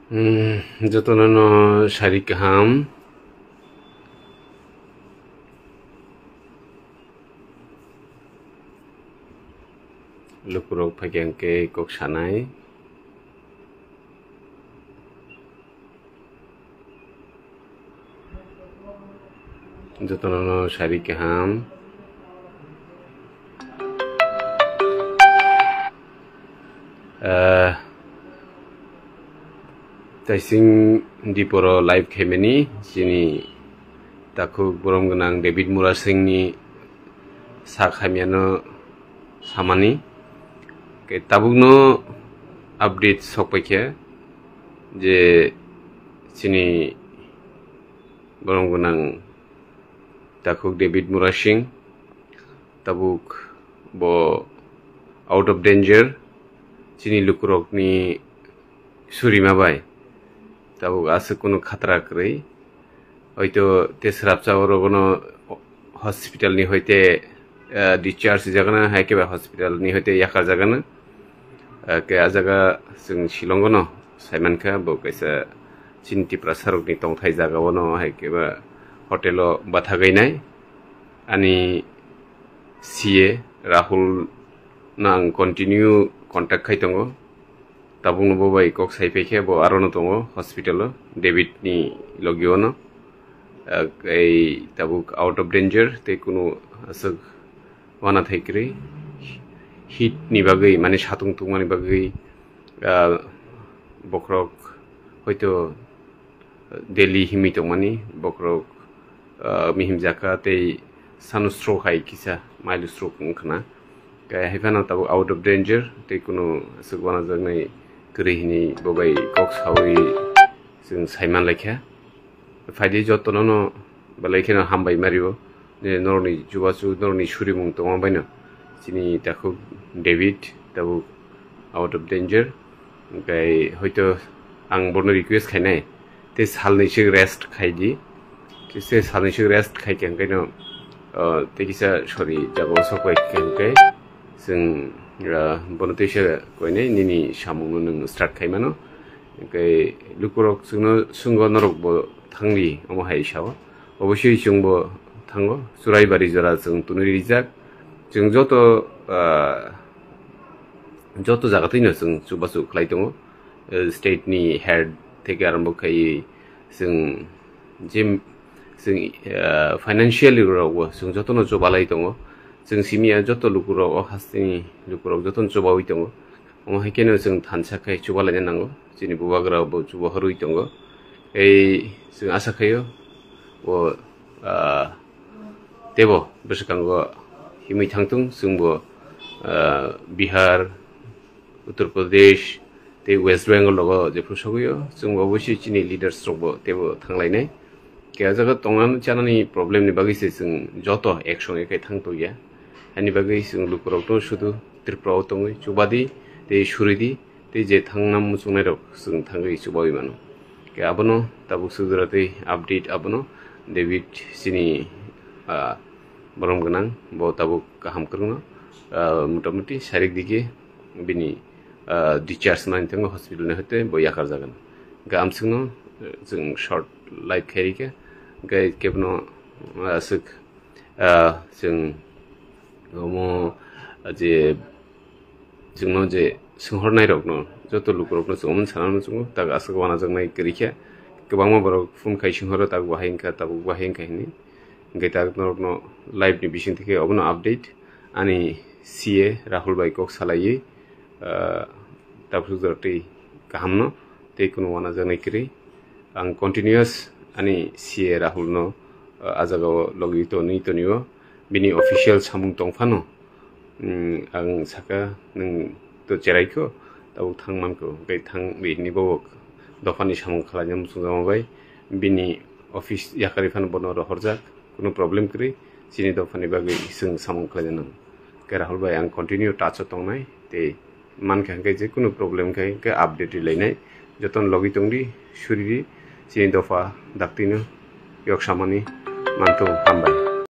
Jotono Sharik Ham Lukurok Pagyanke Kok Shanai Jotono Sharik Ham Taising di poro live kemeni sini takuk borom genang David Murasing ni sakhamiano samani ke tabukno update sokpekhe je sini borom genang takuk David Murasing tabuk bo out of danger sini lukurok ni surima bai tabuk ase kono khatra krei hoito tesrapcha oro kono hospital ni hoite discharge jagana haikeba hospital ni hoite yakar jagana ke ajaga sing shilongono saimanka bo kaisa chinti prasarok ni tongthai jaga wono haikeba hotelo batha gainai ani CA Rahul nang continue contact khai tongo tabung no bai kok sai pekhe bo arono tongo hospital David ni logiono ei tabuk out of danger te kuno asuk wana thaikri hit ni bagai mane satung tung mani bagai bokrok hoito Delhi himi tong mani bokrok mihim jaka te sanu stroke hai kisa mild stroke ngkhana ka hefana tabuk out of danger te kuno asuk wana jagnai krihini bobai kok sawi sing saiman lekha faide jotono no balaikena hambai mario ne norni jubasu norni shurimung tong baino sini takuk David tabu out of danger gai hoito ang borno request khainai te salni sig rest khaidi kise salni sig rest khai keng kaino te kisa sorry jago sokbai keng kai sing bono teisha koine nini samung nung start khaimano kai lukurok sungo norok bo thangli omo hai shawa oboshoi chungbo thango suraibari jora chung tunuri rijak chung joto jagathino chung chubasu khlai tongo state ni head theke arambo khai chung jim chung financially ro chung joto no jobalai tongo जों सिमिया जतो लुकुरक ओ हास्तिनि लुकुरक जतन चुबावि दङ ओ हाइकेनो जों थानसाखाय चुबालायनो नांगौ जोंनि बुबाग्रा बो चुबा हरुइ दङ ei जों आसा खायो ओ देबो बेसकांगो हिमै थांथुं जोंबो बिहार उत्तर प्रदेश ते वेस्ट बेंगल लगो जेफोर सगैयो जोंबो अबश्य चिनि लिडार्स रबो तेबो थांलायनाय के जागा तंगान चानानि प्रब्लेम नि बागैसे जों जतो एक्शन एकै थांतोया ani bagai sing lukurok to sudu triprao tongi chubadi te suridi te je thangnam musungai rok sing thangai chubai mano ke abono tabuk sudurate update abono David sini borom ganang bo tabuk kaham krungno motamuti sharik dike bini discharge man teng hospital ne hote bo yakar jagan gam singno jing short life kherike gai kebno asuk jing omo je jingno je singhornai rokno joto lukurokno chomon sanano chungo tag asuk wana jangnai krikhe kwbangma borok phone khai singhoro tag bahingka tabuk bahingka hini ngai tag norokno live ni bising theke obono update ani CA Rahul bai kok salai tabuk jorti kahamno te kuno wana jangnai kri ang continuous ani CA Rahul no ajago logi to ni to niyo bini official samung tongfano ang saka nung to cheraiko tabuk thangmanko gai thang bini bo dofani samung khalanyam sungama bai bini office yakari fan bono ro horjak kuno problem kri sini dofani bagai sung samung khalanyam Rahul bai ang continue touch tongnai te man khangai je kuno problem kai ke update lainai joton logi tongdi suriri sini dofa daktino yok samani mantu hambai